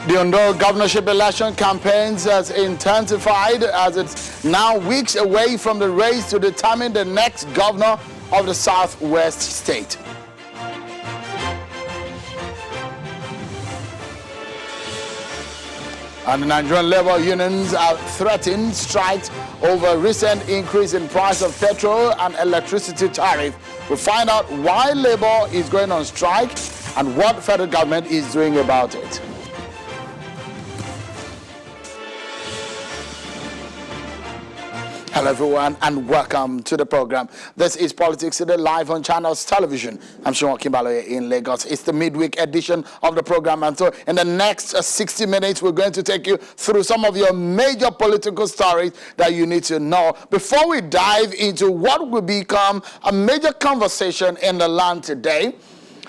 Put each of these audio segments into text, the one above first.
The Ondo governorship election campaigns has intensified as it's now weeks away from the race to determine the next governor of the Southwest state. And the Nigerian labor unions have threatened strikes over recent increase in price of petrol and electricity tariff. We'll find out why labor is going on strike and what federal government is doing about it. Hello everyone and welcome to the program. This is Politics Today live on Channels Television. I'm Sean Kimbalo in Lagos. It's the midweek edition of the program, and so in the next 60 minutes we're going to take you through some of your major political stories that you need to know before we dive into what will become a major conversation in the land today.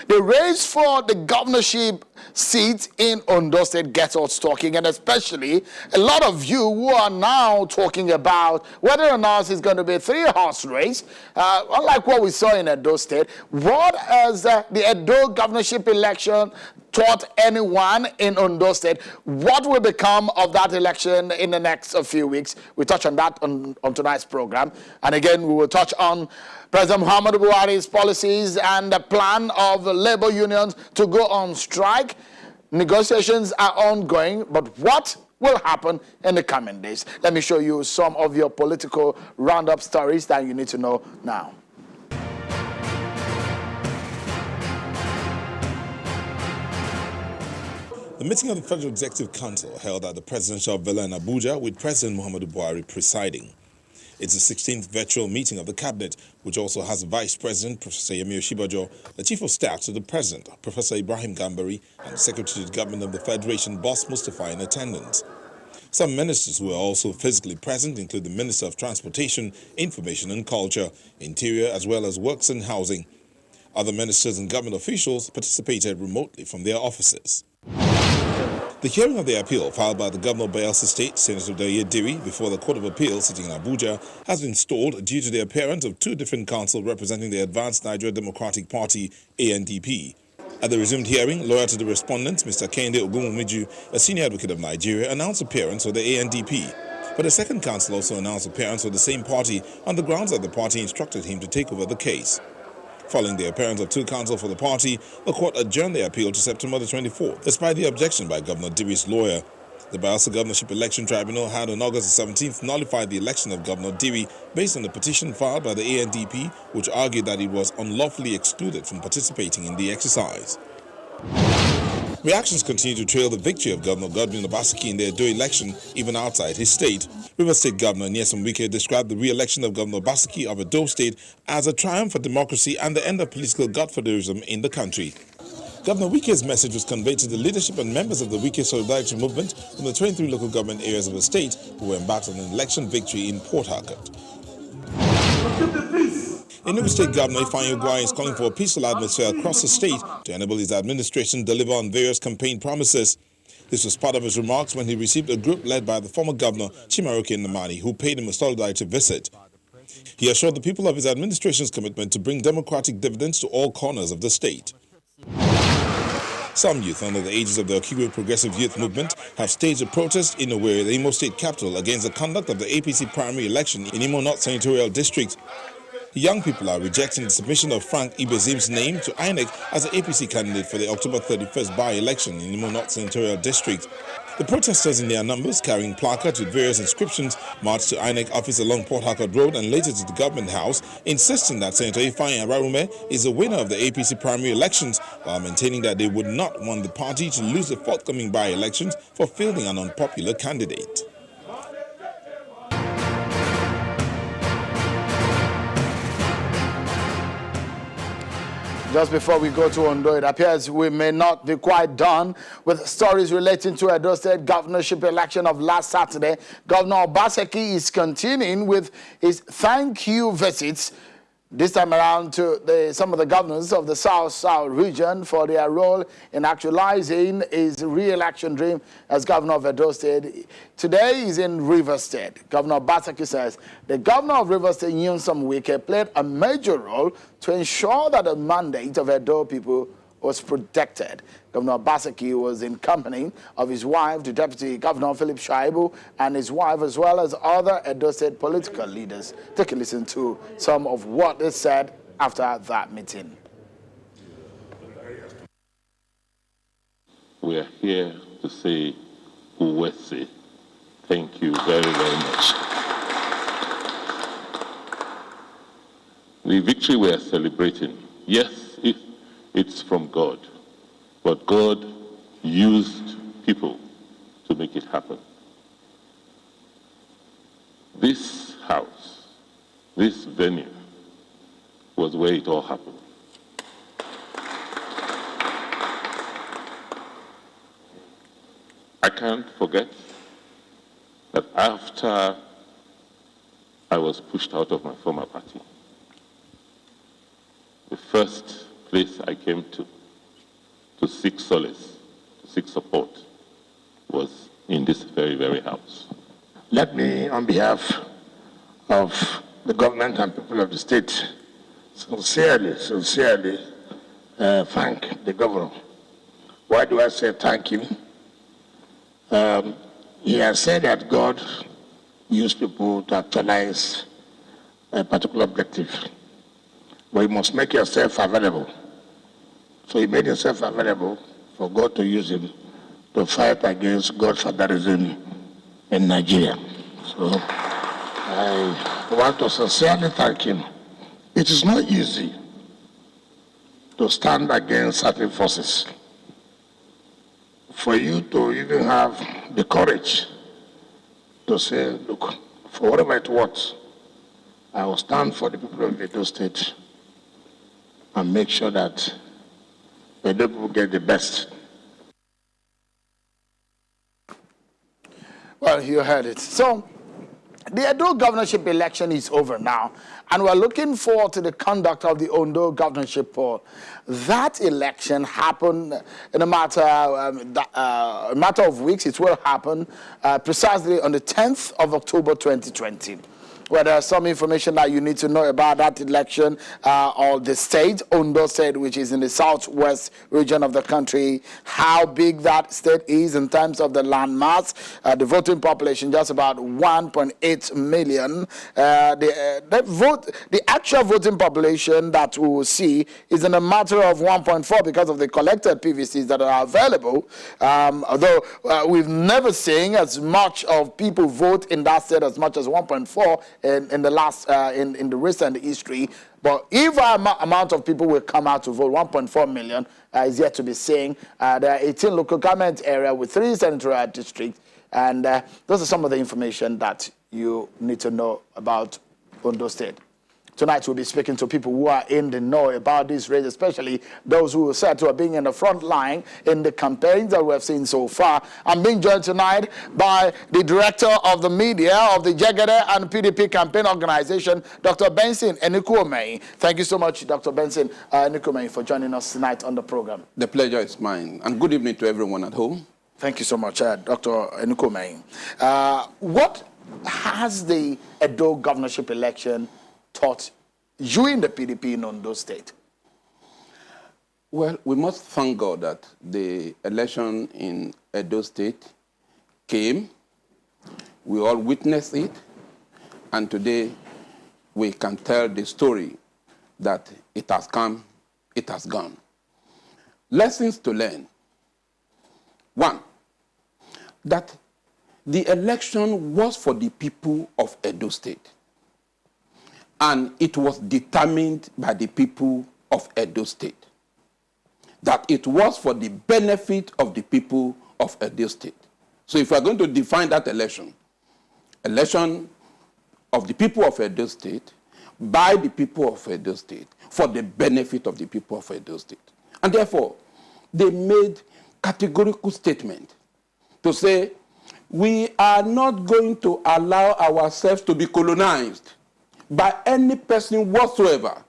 The race for the governorship seat in Ondo State gets us talking, and especially a lot of you who are now talking about whether or not it's going to be a three-horse race, unlike what we saw in Edo State. What has the Edo governorship election taught anyone in Ondo State? What will become of that election in the next few weeks? We touch on that on tonight's program. And again, we will touch on President Muhammadu Buhari's policies and the plan of labor unions to go on strike. Negotiations are ongoing, but what will happen in the coming days? Let me show you some of your political roundup stories that you need to know now. The meeting of the Federal Executive Council held at the Presidential Villa in Abuja with President Muhammadu Buhari presiding. It's the 16th virtual meeting of the Cabinet, which also has Vice President Professor Yemi Oshibajo, the Chief of Staff to the President, Professor Ibrahim Gambari, and Secretary to the Government of the Federation, Boss Mustafa, in attendance. Some ministers who are also physically present include the Minister of Transportation, Information and Culture, Interior, as well as Works and Housing. Other ministers and government officials participated remotely from their offices. The hearing of the appeal filed by the Governor of Bayelsa State, Senator Daye Diri, before the Court of Appeal sitting in Abuja has been stalled due to the appearance of two different counsel representing the Advanced Nigeria Democratic Party, ANDP. At the resumed hearing, lawyer to the respondents, Mr. Kende Ogumumiju, a senior advocate of Nigeria, announced appearance for the ANDP. But the second counsel also announced appearance for the same party on the grounds that the party instructed him to take over the case. Following the appearance of two counsel for the party, the court adjourned the appeal to September the 24th, despite the objection by Governor Diri's lawyer. The Bayelsa Governorship Election Tribunal had on August the 17th nullified the election of Governor Diri based on the petition filed by the ANDP, which argued that it was unlawfully excluded from participating in the exercise. Reactions continue to trail the victory of Governor Godwin Obaseki in the Edo election, even outside his state. Rivers State Governor Nyesom Wike described the re-election of Governor Obaseki of Edo State as a triumph for democracy and the end of political godfatherism in the country. Governor Wike's message was conveyed to the leadership and members of the Wike Solidarity Movement from the 23 local government areas of the state who were embarked on an election victory in Port Harcourt. Enugu State Governor Ifeanyi Ugwuanyi is calling for a peaceful atmosphere across the state to enable his administration to deliver on various campaign promises. This was part of his remarks when he received a group led by the former governor Chimaroke Nnamani, who paid him a solidarity visit. He assured the people of his administration's commitment to bring democratic dividends to all corners of the state. Some youth under the ages of the Okigwe Progressive Youth Movement have staged a protest in Owerri, the Imo State capital, against the conduct of the APC primary election in Imo North Senatorial District. The young people are rejecting the submission of Frank Ibezim's name to INEC as the APC candidate for the October 31st by-election in Imo North Senatorial District. The protesters in their numbers, carrying placards with various inscriptions, marched to INEC office along Port Harcourt Road and later to the Government House, insisting that Senator Ifeanyi Ararume is the winner of the APC primary elections, while maintaining that they would not want the party to lose the forthcoming by-elections for fielding an unpopular candidate. Just before we go to Ondo, it appears we may not be quite done with stories relating to Edo State governorship election of last Saturday. Governor Obaseki is continuing with his thank you visits, this time around to some of the governors of the South region for their role in actualizing his re-election dream as governor of Edo State. Today he's in Rivers State. Governor Obaseki says the governor of Rivers State, Nyesom Wike, played a major role to ensure that the mandate of Edo people was protected. Governor Obaseki was in company of his wife, the Deputy Governor Philip Shaibu, and his wife, as well as other Edo State political leaders. Take a listen to some of what they said after that meeting. We are here to say, Uwese, thank you very, very much. The victory we are celebrating, yes, it's from God, but God used people to make it happen. This house, this venue, was where it all happened. I can't forget that after I was pushed out of my former party, the first place I came to seek solace, to seek support, was in this very, very house. Let me, on behalf of the government and people of the state, sincerely thank the governor. Why do I say thank you? He has said that God used people to actualize a particular objective, but you must make yourself available. So he made himself available for God to use him to fight against godfatherism in Nigeria. So I want to sincerely thank him. It is not easy to stand against certain forces. For you to even have the courage to say, look, for whatever it was, I will stand for the people of Edo State and make sure that Edo people get the best. Well, you heard it. So, the Edo governorship election is over now, and we're looking forward to the conduct of the Ondo governorship poll. That election happened in a matter of weeks. It will happen precisely on the 10th of October 2020. Well, there's some information that you need to know about that election or the state, Ondo State, which is in the southwest region of the country, how big that state is in terms of the landmass, the voting population, just about 1.8 million. The actual voting population that we will see is in a matter of 1.4 because of the collected PVCs that are available, although we've never seen as much of people vote in that state as much as 1.4 in the last in the recent history. But if amount of people will come out to vote, 1.4 million is yet to be seen. There are 18 local government areas with 3 senatorial districts, and those are some of the information that you need to know about Ondo State. Tonight we'll be speaking to people who are in the know about this race, especially those who are said to have been in the front line in the campaigns that we have seen so far. I'm being joined tonight by the director of the media of the Jegede and PDP campaign organization, Dr. Benson Enikuomei. Thank you so much, Dr. Benson Enikuomei, for joining us tonight on the program. The pleasure is mine, and good evening to everyone at home. Thank you so much, Dr. Enikuomei. What has the Edo governorship election taught you in the PDP in Ondo State? Well, we must thank God that the election in Edo State came. We all witnessed it, and today we can tell the story that it has come, it has gone. Lessons to learn. One, that the election was for the people of Edo State. And it was determined by the people of Edo State. That it was for the benefit of the people of Edo State. So if we're going to define that election of the people of Edo State, by the people of Edo State, for the benefit of the people of Edo State. And therefore, they made categorical statement to say, we are not going to allow ourselves to be colonized by any person whatsoever.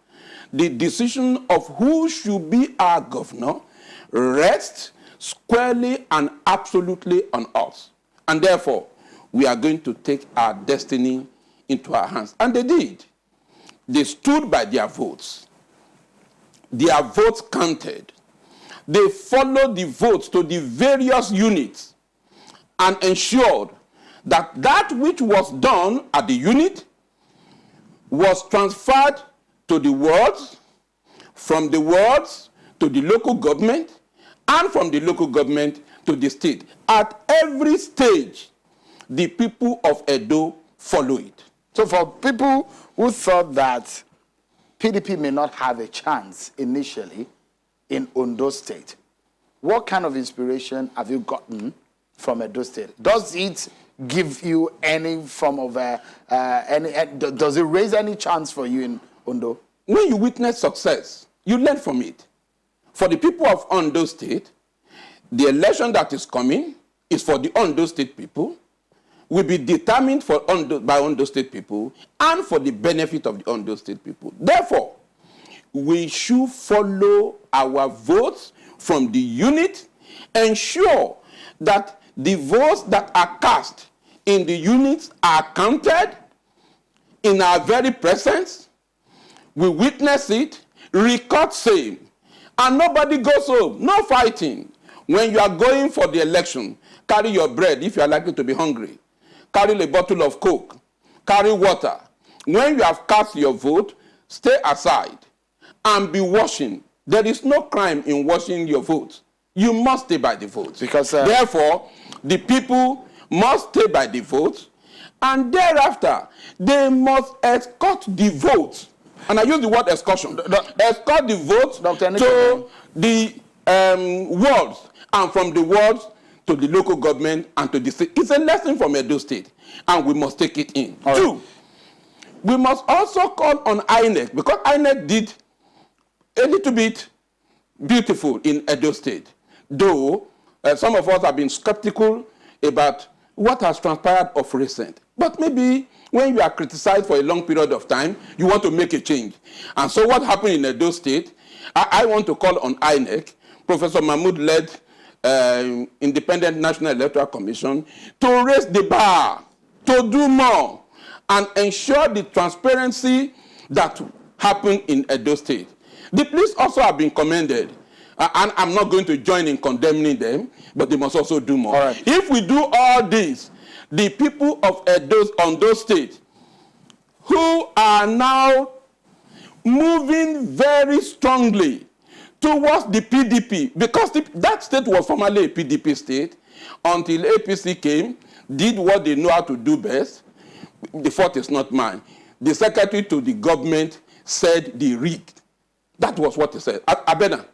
The decision of who should be our governor rests squarely and absolutely on us. And therefore, we are going to take our destiny into our hands. And they did. They stood by their votes. Their votes counted. they followed the votes to the various units and ensured that that which was done at the unit was transferred to the wards, from the wards to the local government, and from the local government to the state. At every stage, the people of Edo follow it. So for people who thought that PDP may not have a chance initially in Ondo State, what kind of inspiration have you gotten from Edo State? Does it give you any form of does it raise any chance for you in Ondo? When you witness success, you learn from it. For the people of Ondo State, the election that is coming is for the Ondo State people, will be determined by Ondo State people and for the benefit of the Ondo State people. Therefore, we should follow our votes from the unit, ensure that the votes that are cast in the units are counted in our very presence. We witness it, record same, and nobody goes home. No fighting. When you are going for the election, carry your bread if you are likely to be hungry. Carry a bottle of Coke. Carry water. When you have cast your vote, stay aside and be washing. There is no crime in washing your vote. You must stay by the vote. Because therefore, the people must stay by the vote, and thereafter, they must escort the vote. And I use the word excursion. Escort the vote to the wards, and from the wards to the local government and to the state. It's a lesson from Edo State, and we must take it in. All Two, right. we must also call on INEC, because INEC did a little bit beautiful in Edo State, though some of us have been skeptical about what has transpired of recent. But maybe when you are criticized for a long period of time, you want to make a change. And so what happened in Edo State, I want to call on INEC, Professor Mahmoud led Independent National Electoral Commission, to raise the bar, to do more, and ensure the transparency that happened in Edo State. The police also have been commended, and I'm not going to join in condemning them, but they must also do more. All right. If we do all this, the people of Ondo State, who are now moving very strongly towards the PDP, because that state was formerly a PDP state, until APC came, did what they know how to do best. The fault is not mine. The secretary to the government said they rigged. That was what he said. Abena,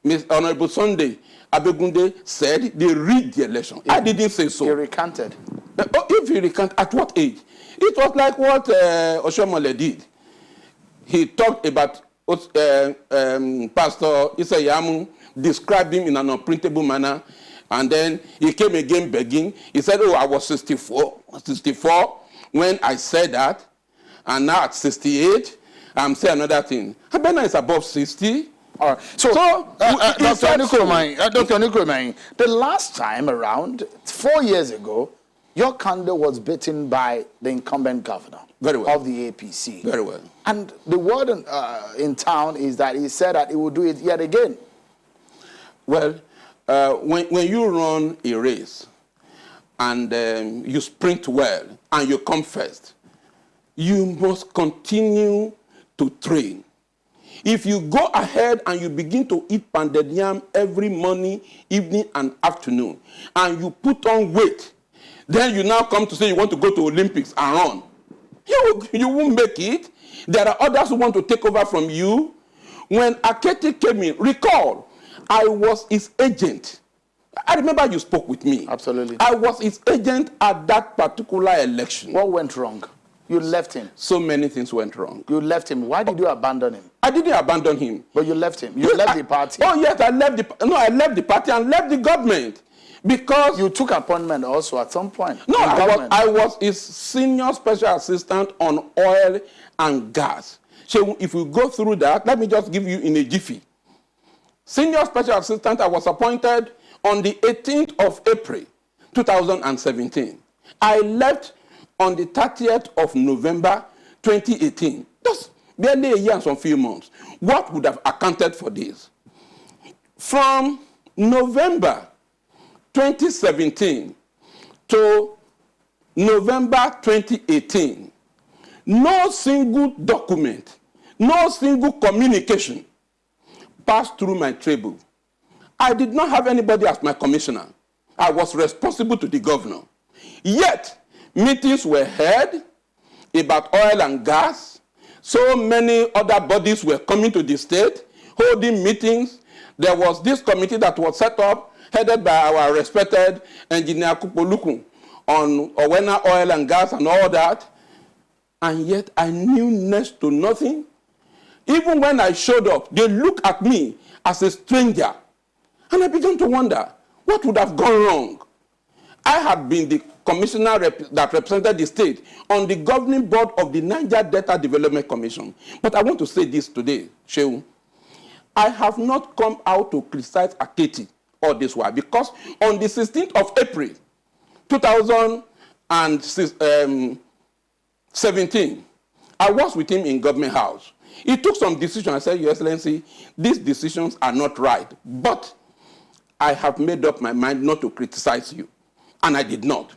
Ms. Honorable Sunday Abegunde said they rigged the election. I didn't say so. He recanted. If he recanted, at what age? It was like what Oshomole did. He talked about Pastor Isayamu, described him in an unprintable manner, and then he came again begging. He said, oh, I was 64 when I said that, and now at 68, I'm saying another thing. Abena is above 60. All right. So Dr. Nikromai, the last time around, 4 years ago, your candidate was beaten by the incumbent governor of the APC. Very well. And the word in town is that he said that he will do it yet again. Well, when you run a race and you sprint well and you come first, you must continue to train. If you go ahead and you begin to eat pounded yam every morning, evening, and afternoon, and you put on weight, then you now come to say you want to go to Olympics and run, you won't make it. There are others who want to take over from you. When Akete came in, recall, I was his agent. I remember you spoke with me. Absolutely. I was his agent at that particular election. What went wrong? You left him. So many things went wrong. You left him. Why did you abandon him? I didn't abandon him. But you left him. You left the party. Oh, yes, I left the party and left the government. Because you took appointment also at some point. No, I was his senior special assistant on oil and gas. So if we go through that, let me just give you in a jiffy. Senior special assistant, I was appointed on the 18th of April, 2017. I left on the 30th of November, 2018. Just barely a year and some few months. What would have accounted for this? From November 2017 to November 2018, no single document, no single communication passed through my table. I did not have anybody as my commissioner. I was responsible to the governor. Yet, meetings were held about oil and gas. So many other bodies were coming to the state, holding meetings. There was this committee that was set up, headed by our respected engineer Kupolukun, on Owena oil and gas and all that. And yet I knew next to nothing. Even when I showed up, they looked at me as a stranger. And I began to wonder, what would have gone wrong? I had been the commissioner that represented the state on the governing board of the Niger Delta Development Commission. But I want to say this today, Shehu. I have not come out to criticize Aketi or this way, because on the 16th of April, 2017, I was with him in Government House. He took some decisions. I said, Your Excellency, these decisions are not right, but I have made up my mind not to criticize you. And I did not.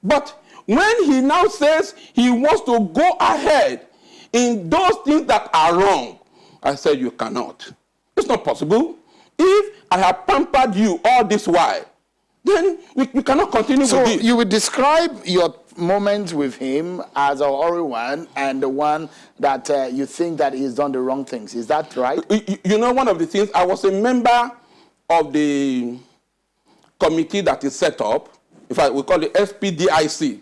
But when he now says he wants to go ahead in those things that are wrong, I said, you cannot. It's not possible. If I have pampered you all this while, then we cannot continue with this. So you would describe your moment with him as a horrible one and the one that you think that he's done the wrong things. Is that right? You know, one of the things, I was a member of the committee that is set up, in fact, we call it SPDIC,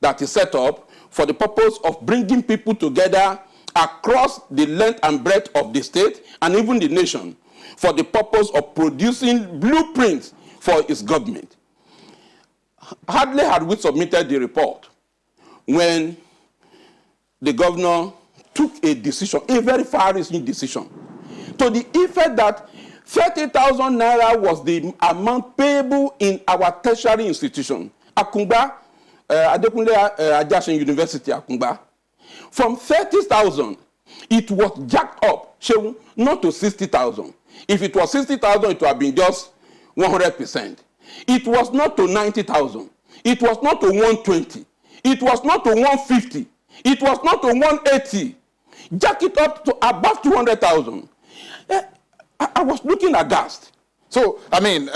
that is set up for the purpose of bringing people together across the length and breadth of the state and even the nation for the purpose of producing blueprints for its government. Hardly had we submitted the report when the governor took a decision, a very far-reaching decision, to the effect that 30,000 naira was the amount payable in our tertiary institution, Akungba, Adekunle Ajasin University, Akungba. From 30,000, it was jacked up, not to 60,000. If it was 60,000, it would have been just 100%. It was not to 90,000. It was not to 120. It was not to 150. It was not to 180. Jack it up to above 200,000. I was looking aghast. So, I mean,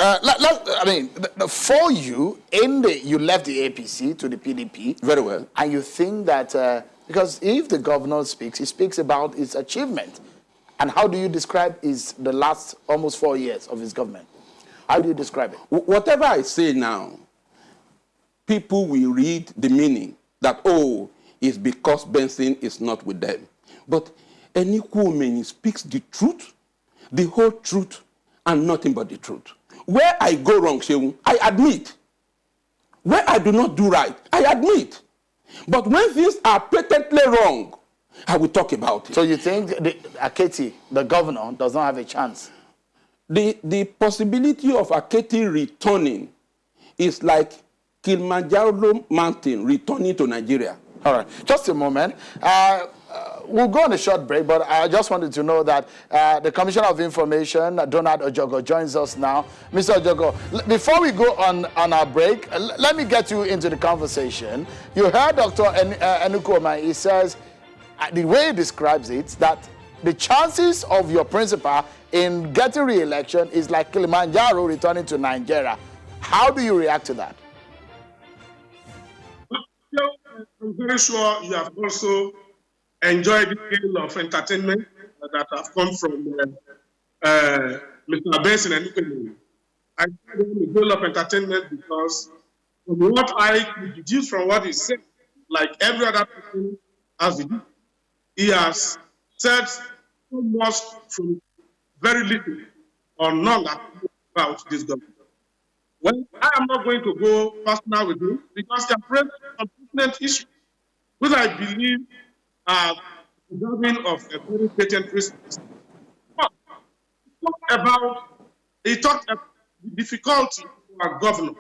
for you, you left the APC to the PDP. Very well. And you think that, because if the governor speaks, he speaks about his achievement. And how do you describe the last almost 4 years of his government? How do you describe it? Whatever I say now, people will read the meaning that, oh, it's because Benson is not with them. But any woman speaks the truth, the whole truth, and nothing but the truth. Where I go wrong, Shehu, I admit. Where I do not do right, I admit. But when things are patently wrong, I will talk about it. So you think Aketi, the governor, does not have a chance? The possibility of Aketi returning is like Kilimanjaro mountain returning to Nigeria. All right, just a moment. We'll go on a short break, but I just wanted to know that the Commissioner of Information, Donald Ojogo, joins us now. Mr. Ojogo, before we go on our break, let me get you into the conversation. You heard Dr. Enukoma. He says, the way he describes it, that the chances of your principal in getting re-election is like Kilimanjaro returning to Nigeria. How do you react to that? I'm very sure you have also enjoyed the deal of entertainment that have come from Mr. Benson and Nikoli. I find him a deal of entertainment because from what I could deduce from what he said, like every other person has deduced, he has said so much from very little or none about this government. Well, I am not going to go personal with him because he has raised some pertinent issues, which I believe are deserving of a very patent response. But he talked about the difficulty for our governor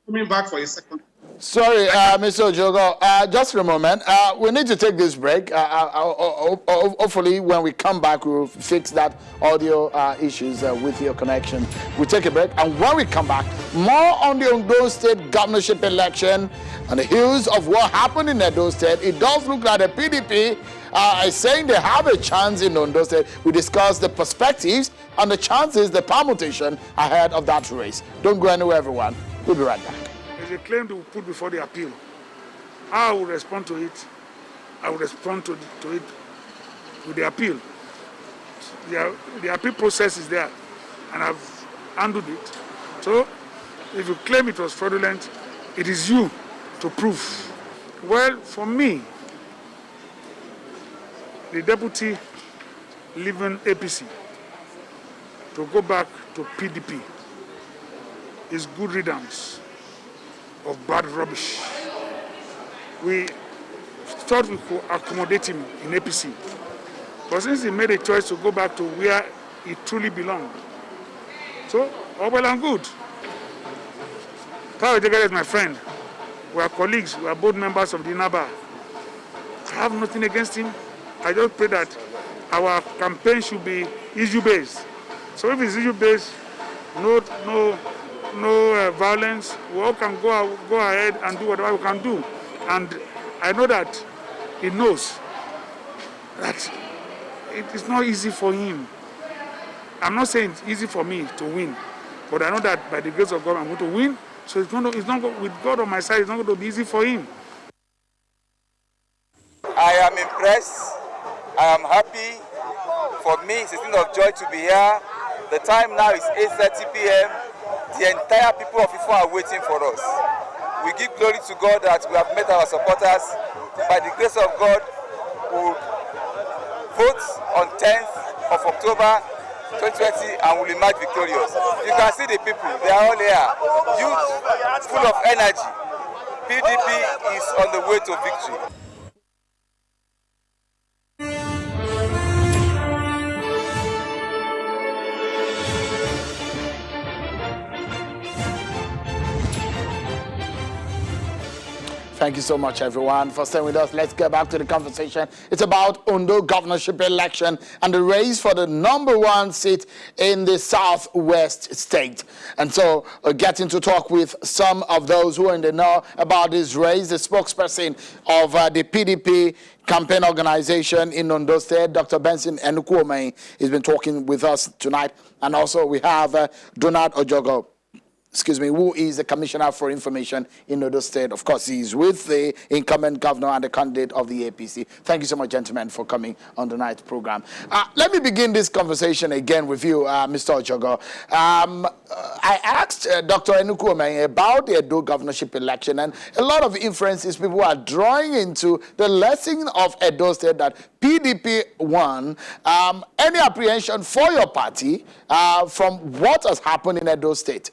coming back for a second. Sorry, Mr. Ojogo, just for a moment. We need to take this break. Hopefully, when we come back, we'll fix that audio issues with your connection. We'll take a break, and when we come back, more on the Ondo State governorship election. On the heels of what happened in Ondo State, it does look like the PDP is saying they have a chance in Ondo State. We discuss the perspectives and the chances, the permutation ahead of that race. Don't go anywhere, everyone. We'll be right back. There's a claim to put before the appeal. How I will respond to it, I will respond to it with the appeal. The appeal process is there, and I've handled it. So, if you claim it was fraudulent, it is you to prove. Well, for me, the deputy leaving APC to go back to PDP is good riddance of bad rubbish. We thought we could accommodate him in APC, but since he made a choice to go back to where he truly belonged, so all well and good. Tayo Jegede is my friend. We are colleagues. We are both members of the NABA. I have nothing against him. I just pray that our campaign should be issue-based. So if it's issue-based, no violence, we all can go ahead and do whatever we can do. And I know that he knows that it is not easy for him. I'm not saying it's easy for me to win, but I know that by the grace of God, I'm going to win. So it's not with God on my side, it's not going to be easy for him. I am impressed. I am happy. For me, it's a thing of joy to be here. The time now is 8:30 p.m. The entire people of Ifo are waiting for us. We give glory to God that we have met our supporters. By the grace of God, we will vote on 10th of October 2020 and will emerge victorious. You can see the people, they are all here. Youth, full of energy. PDP is on the way to victory. Thank you so much, everyone, for staying with us. Let's get back to the conversation. It's about Ondo governorship election and the race for the #1 seat in the southwest state. And so, getting to talk with some of those who are in the know about this race, the spokesperson of the PDP campaign organization in Ondo State, Dr. Benson Enukwuomei, has been talking with us tonight. And also, we have Donald Ojogo, who is the Commissioner for Information in Ondo State. Of course, he's with the incumbent governor and the candidate of the APC. Thank you so much, gentlemen, for coming on tonight's program. Let me begin this conversation again with you, Mr. Ojogo. I asked Dr. Enukwuomei about the Edo governorship election, and a lot of inferences people are drawing into the lesson of Edo State that PDP won. Any apprehension for your party from what has happened in Edo State?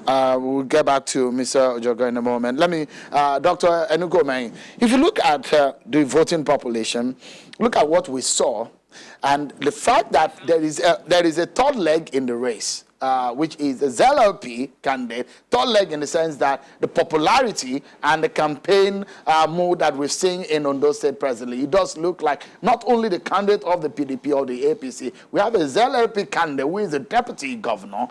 We'll get back to Mr. Ojogo in a moment. Let me, Dr. Enukwuomei, if you look at the voting population, look at what we saw, and the fact that there is a third leg in the race, which is the ZLP candidate, third leg in the sense that the popularity and the campaign mood that we've seen in Ondo State presently, it does look like not only the candidate of the PDP or the APC, we have a ZLP candidate who is the deputy governor.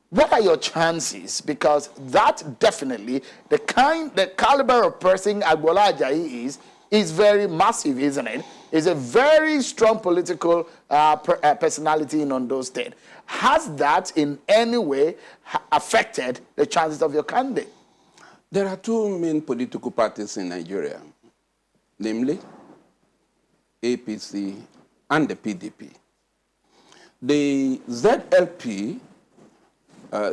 What are your chances? Because that definitely, the caliber of person Agbola Ajayi is very massive, isn't it? Is a very strong political personality in Ondo State. Has that in any way affected the chances of your candidate? There are two main political parties in Nigeria, namely APC and the PDP. The ZLP,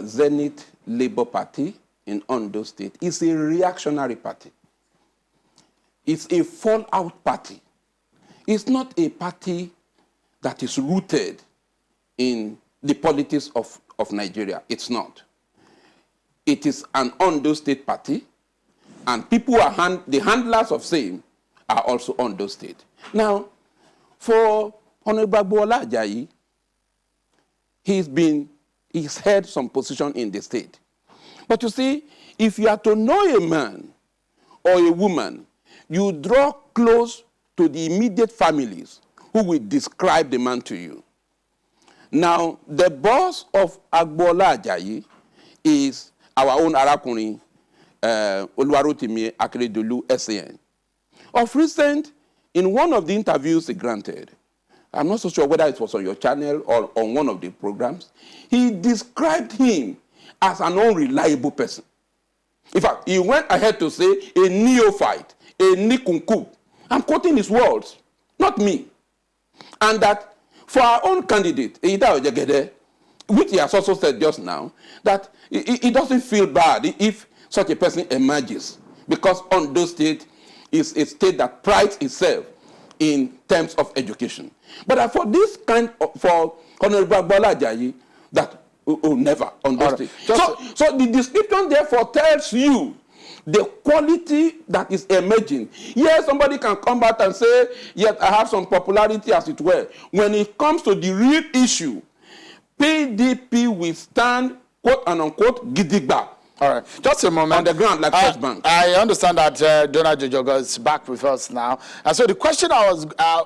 Zenith Labour Party in Ondo State, is a reactionary party. It's a fallout party. It's not a party that is rooted in the politics of Nigeria. It's not. It is an Ondo State party, and people are the handlers of same are also Ondo State. Now, For Honorable Agbola Ajayi, he's held some position in the state. But you see, if you are to know a man or a woman, you draw close to the immediate families who will describe the man to you. Now, the boss of Agbola Ajayi is our own Arakuni, Oluwarotimi Akeredolu, SAN. Of recent, in one of the interviews he granted, I'm not so sure whether it was on your channel or on one of the programs, he described him as an unreliable person. In fact, he went ahead to say a neophyte, a nikunku. I'm quoting his words, not me. And that for our own candidate, Ida Ojegede, which he has also said just now, that he doesn't feel bad if such a person emerges, because Ondo State is a state that prides itself in terms of education. But for this kind of, for Honorable Agbola Ajayi, that never Ondo State. So the description therefore tells you the quality that is emerging. Yes, somebody can come back and say, yes, I have some popularity as it were. When it comes to the real issue, PDP will stand, quote and unquote, gidigba. All right, just a moment. On the ground, like First Bank. I understand that Donald Jojogo is back with us now. And so the question I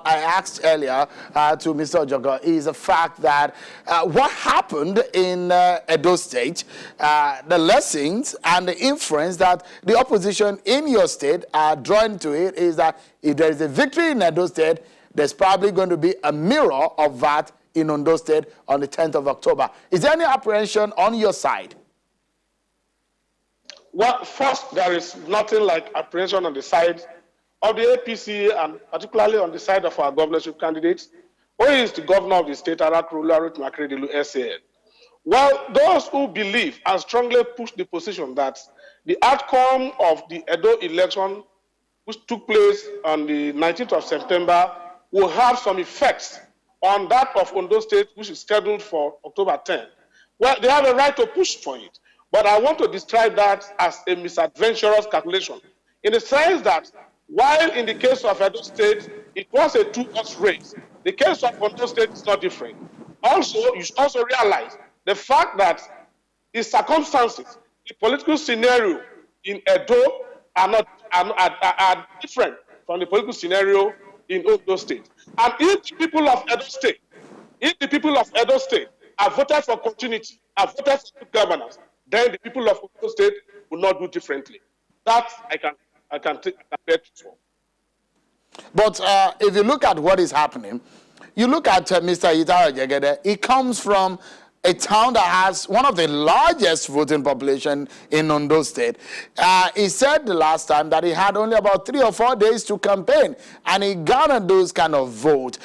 asked earlier to Mr. Ojogo is the fact that what happened in Edo State, the lessons and the inference that the opposition in your state are drawing to it is that if there is a victory in Edo State, there's probably going to be a mirror of that in Ondo State on the 10th of October. Is there any apprehension on your side? Well, first, there is nothing like apprehension on the side of the APC and particularly on the side of our governorship candidates, who is the governor of the state, Oluwarotimi Akeredolu, SAN. Well, those who believe and strongly push the position that the outcome of the Edo election, which took place on the 19th of September, will have some effects on that of Ondo State, which is scheduled for October 10. Well, they have a right to push for it. But I want to describe that as a misadventurous calculation, in the sense that while in the case of Edo State, it was a two-horse race, the case of Ondo State is not different. Also, you should also realize the fact that the circumstances, the political scenario in Edo are different from the political scenario in Ondo State. And if the people of Edo State have voted for continuity, have voted for good governance, then the people of Ondo State will not do differently. That I can bet for. But if you look at what is happening, you look at Mr. Ita Ojegede, he comes from a town that has one of the largest voting population in Ondo State. He said the last time that he had only about 3 or 4 days to campaign, and he garnered those kind of votes.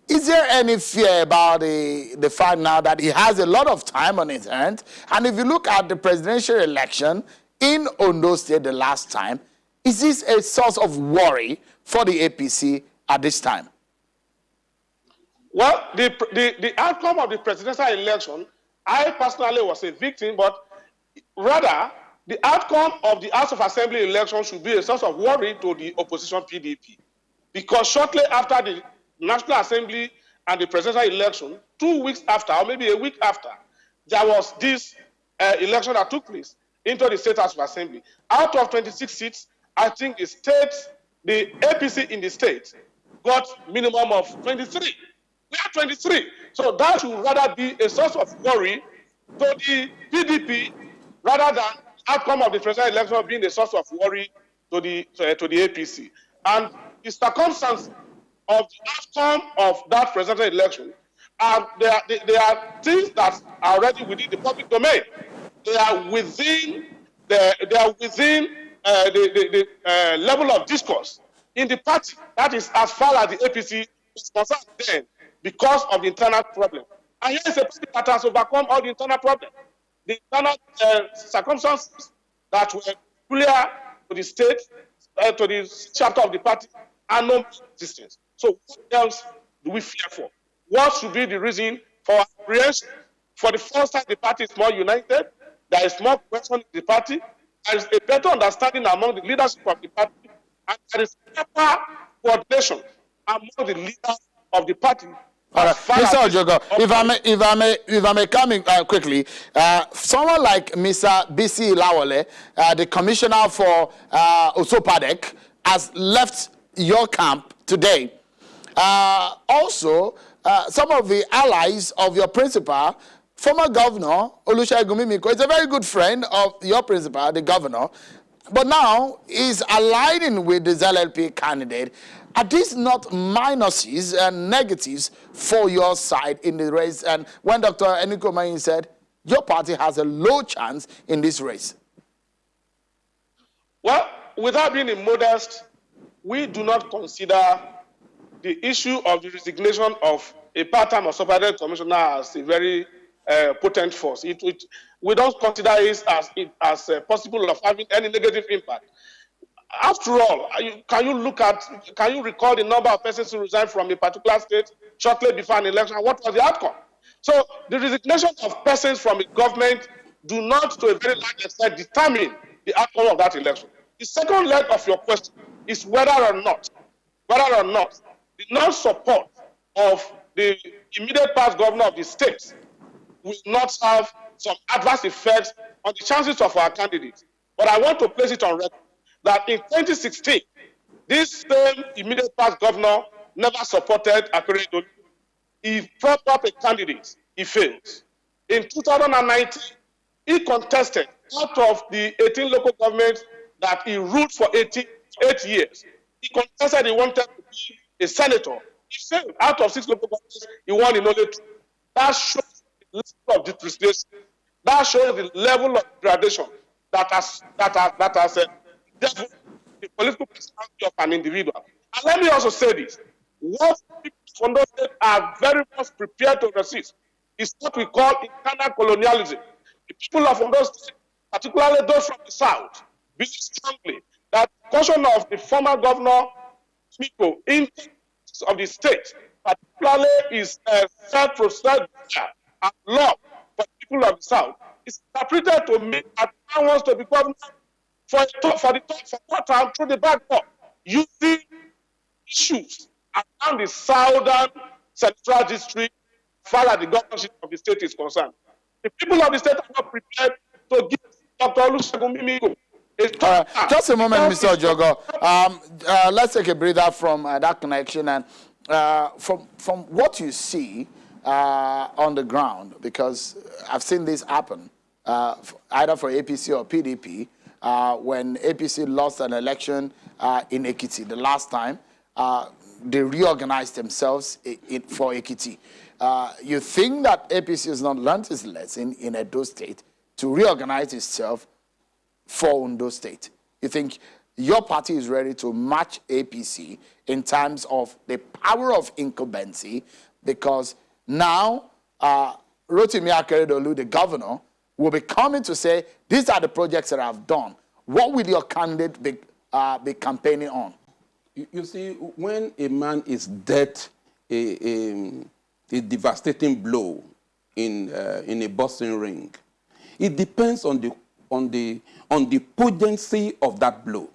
Is there any fear about the fact now that he has a lot of time on his hands? And if you look at the presidential election in Ondo State the last time, is this a source of worry for the APC at this time? Well, the outcome of the presidential election, I personally was a victim, but rather the outcome of the House of Assembly election should be a source of worry to the opposition PDP. Because shortly after the National Assembly and the presidential election, 2 weeks after, or maybe a week after, there was this election that took place into the State House of Assembly. Out of 26 seats, I think the APC in the state got minimum of 23. We are 23. So that should rather be a source of worry to the PDP rather than the outcome of the presidential election being a source of worry to the APC. And the circumstances of the outcome of that presidential election, there are things that are already within the public domain. They are within the level of discourse in the party. That is as far as the APC is concerned then, because of the internal problem. And here is a party that has overcome all the internal problems. The internal circumstances that were peculiar to the state, to the chapter of the party, are no existence. So what else do we fear for? What should be the reason for apprehension? For the first time, the party is more united. There is more cohesion in the party. There is a better understanding among the leadership of the party. And there is proper coordination among the leaders of the party. All right, Mr. Ojogo, if I may come in quickly, someone like Mr. B.C. Lawole, the commissioner for Osopadek, has left your camp today. Also, some of the allies of your principal, former governor Olusegun Mimiko, is a very good friend of your principal, the governor, but now is aligning with the ZLP candidate. Are these not minuses and negatives for your side in the race? And when Dr. Eniko Mayin said, your party has a low chance in this race. Well, without being immodest, we do not consider the issue of the resignation of a part-time or subordinate commissioner as a very potent force. We don't consider it as possible of having any negative impact. After all, can you recall the number of persons who resigned from a particular state shortly before an election? What was the outcome? So the resignation of persons from a government do not, to a very large extent, determine the outcome of that election. The second leg of your question is whether or not the non-support of the immediate past governor of the state will not have some adverse effects on the chances of our candidates. But I want to place it on record that in 2016, this same immediate past governor never supported Akeredolu. He propped up a candidate, he failed. In 2019, he contested out of the 18 local governments that he ruled for 8 years. He contested, he wanted to be a senator. He failed. Out of 6 local governments, he won in only 2. That shows the level of depreciation. That shows the level of degradation that has devil the political personality of an individual. And let me also say this. What people from those states are very much prepared to resist is what we call internal colonialism. The people of Ondo State, particularly those from the south, believe strongly that the caution of the former governor Miko in of the state, particularly is self-proclaimed and love for the people of the south, is interpreted to mean that man wants to be governor for the third time through the back door, using issues around the southern central district as far as the governorship of the state is concerned. The people of the state are not prepared to give Dr. Olusegun Mimiko. Just a moment, Mr. Ojogo. Let's take a breather from that connection and from what you see on the ground, because I've seen this happen either for APC or PDP. When APC lost an election in Ekiti the last time, they reorganized themselves for Ekiti. You think that APC has not learned its lesson in Edo State to reorganize itself for Ondo State? You think your party is ready to match APC in terms of the power of incumbency? Because now Rotimi Akeredolu, the governor, will be coming to say, these are the projects that I've done. What will your candidate be campaigning on? You see, when a man is dealt a devastating blow in a boxing ring, it depends on the potency of that blow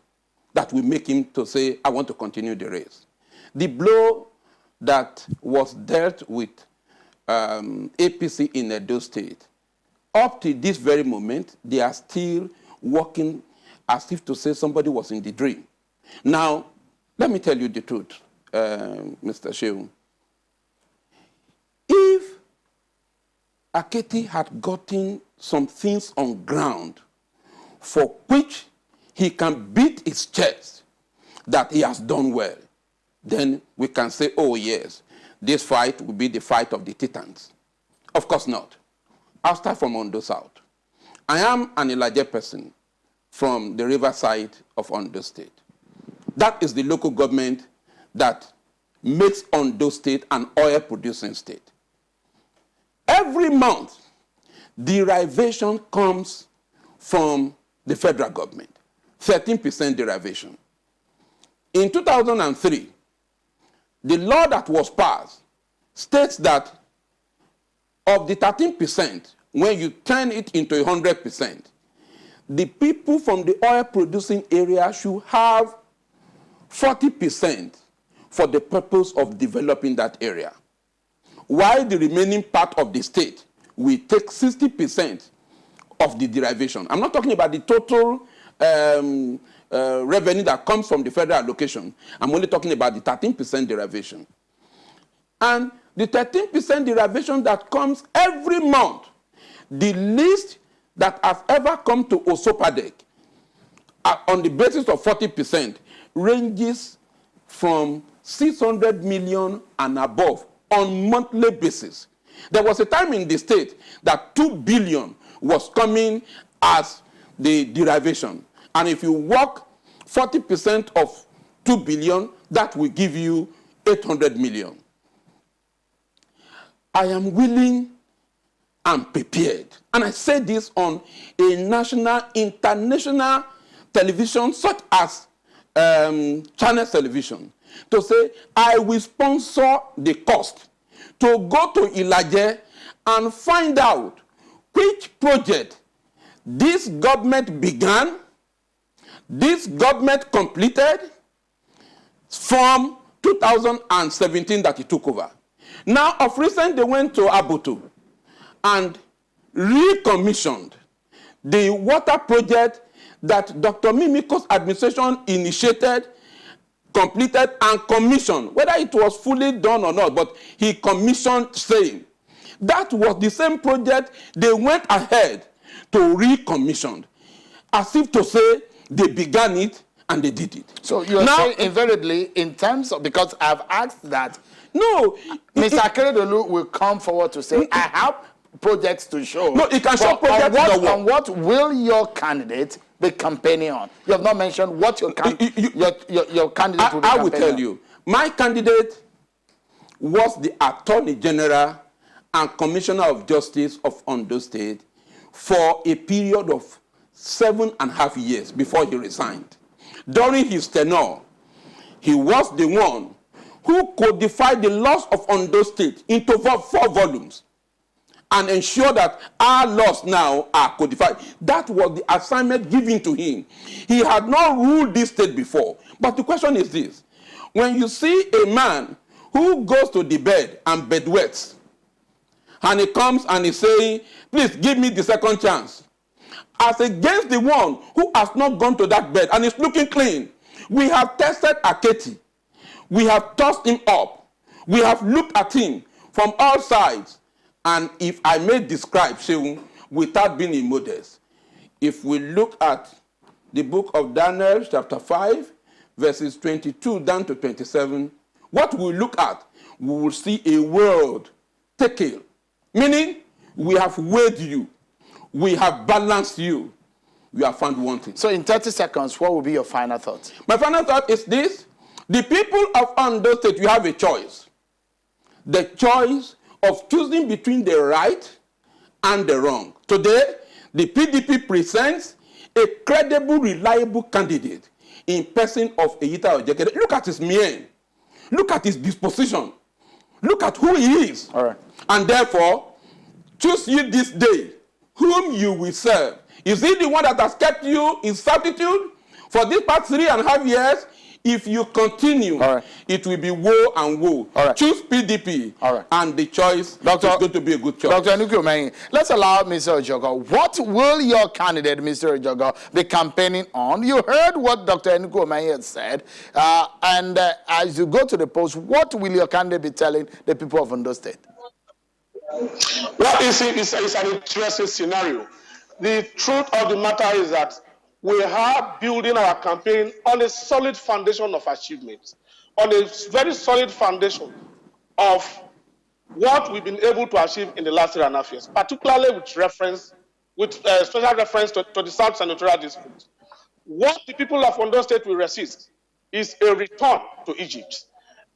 that will make him to say, I want to continue the race. The blow that was dealt with APC in Edo State, up to this very moment, they are still working as if to say somebody was in the dream. Now, let me tell you the truth, Mr. Shehu. If Aketi had gotten some things on ground for which he can beat his chest that he has done well, then we can say, oh yes, this fight will be the fight of the Titans. Of course not. I'll start from Ondo South. I am an Elijah person from the riverside of Ondo State. That is the local government that makes Ondo State an oil-producing state. Every month, derivation comes from the federal government, 13% derivation. In 2003, the law that was passed states that of the 13%, when you turn it into 100%, the people from the oil-producing area should have 40% for the purpose of developing that area. While the remaining part of the state will take 60% of the derivation. I'm not talking about the total revenue that comes from the federal allocation. I'm only talking about the 13% derivation. And the 13% derivation that comes every month, the least that has ever come to Osopadek on the basis of 40% ranges from 600 million and above on monthly basis. There was a time in the state that 2 billion was coming as the derivation. And if you work 40% of 2 billion, that will give you 800 million. I am willing and prepared. And I say this on a national, international television such as Channel Television, to say I will sponsor the cost to go to Ilaje and find out which project this government began, this government completed from 2017 that it took over. Now, of recent, they went to Abutu and recommissioned the water project that Dr. Mimiko's administration initiated, completed, and commissioned, whether it was fully done or not, but he commissioned same. That was the same project they went ahead to recommission, as if to say they began it and they did it. So you're saying invariably, in terms of, because I've asked that, no, Mr. Akeredolu will come forward to say, I have projects to show. No, he can show projects. On what will your candidate be campaigning on? You have not mentioned what your candidate will be campaigning on. I will tell you. My candidate was the Attorney General and Commissioner of Justice of Ondo State for a period of 7.5 years before he resigned. During his tenure, he was the one who codified the laws of Ondo State into 4 volumes and ensure that our laws now are codified. That was the assignment given to him. He had not ruled this state before. But the question is this. When you see a man who goes to the bed and bedwets, and he comes and he's saying, please give me the second chance, as against the one who has not gone to that bed and is looking clean. We have tested Aketi. We have tossed him up. We have looked at him from all sides. And if I may describe Shehu without being immodest, if we look at the book of Daniel, chapter 5, verses 22 down to 27, what we look at, we will see a word, tekel, meaning we have weighed you, we have balanced you, we have found wanting. So in 30 seconds, what will be your final thought? My final thought is this. The people of Ondo State, you have a choice. The choice of choosing between the right and the wrong. Today, the PDP presents a credible, reliable candidate in person of Eyita Ojekede. Look at his mien. Look at his disposition. Look at who he is. All right. And therefore, choose ye this day whom you will serve. Is he the one that has kept you in servitude for these past 3.5 years? If you continue, it will be woe and woe. Choose PDP, and the choice is going to be a good choice. Dr. Enukwumehin, let's allow Mr. Ojogo. What will your candidate, Mr. Ojogo, be campaigning on? You heard what Dr. Enukwumehin had said. As you go to the polls, what will your candidate be telling the people of Ondo State? Well, it's an interesting scenario. The truth of the matter is that we are building our campaign on a solid foundation of achievements, on a very solid foundation of what we've been able to achieve in the last 3.5 years, particularly with special reference to the South Senatorial District. What the people of Ondo State will resist is a return to Egypt.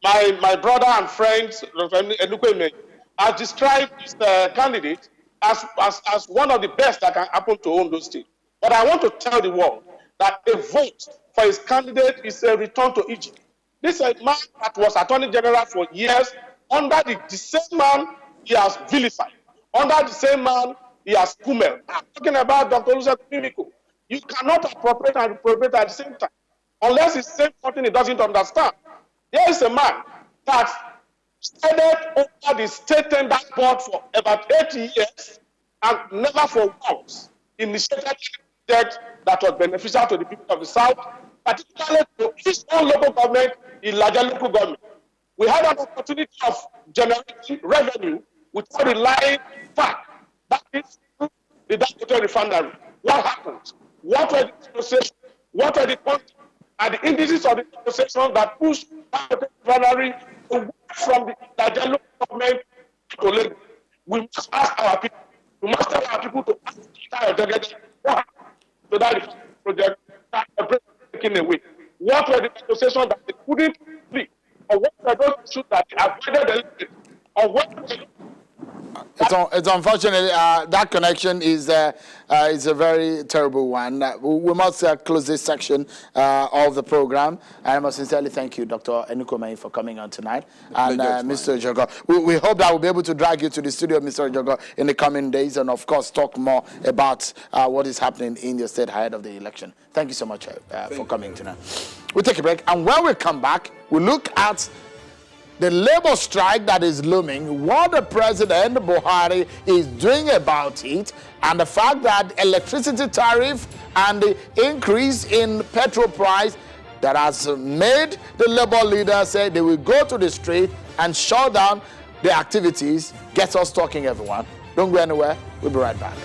My brother and friend, Dr. Enukwumehin, has described this candidate as one of the best that can happen to Ondo State. But I want to tell the world that a vote for his candidate is a return to Egypt. This is a man that was Attorney General for years. Under the same man, he has vilified. Under the same man, he has kumel. I'm talking about Dr. Olusegun Mimiko. You cannot appropriate and reprobate at the same time. Unless it's the same something he doesn't understand. Here is a man that started over the state tender board for about 80 years and never for once initiated a project that was beneficial to the people of the South, particularly to his own local government, the larger local government. We had an opportunity of generating revenue without relying fact. That is the Dangote refinery. What happened? What were the negotiations? What were the contracts and the indices of the negotiations that pushed Dangote refinery away from the larger local government to Lagos? We must ask our people. We must tell our people to ask what happened to that project that was taken away. What were the negotiations that they couldn't complete? Or what were those issues that they avoided the limit? Or what were It's unfortunate. That connection is a very terrible one. We must close this section of the program. I must sincerely thank you, Dr. Enukwumehin, for coming on tonight. And Mr. Ojogo, we hope that we'll be able to drag you to the studio, Mr. Ojogo, in the coming days, and of course talk more about what is happening in your state ahead of the election. Thank you so much for coming tonight. We'll take a break, and when we come back, we'll look at the labor strike that is looming, what the President Buhari is doing about it, and the fact that electricity tariff and the increase in petrol price that has made the labor leaders say they will go to the street and shut down the activities, gets us talking, everyone. Don't go anywhere. We'll be right back.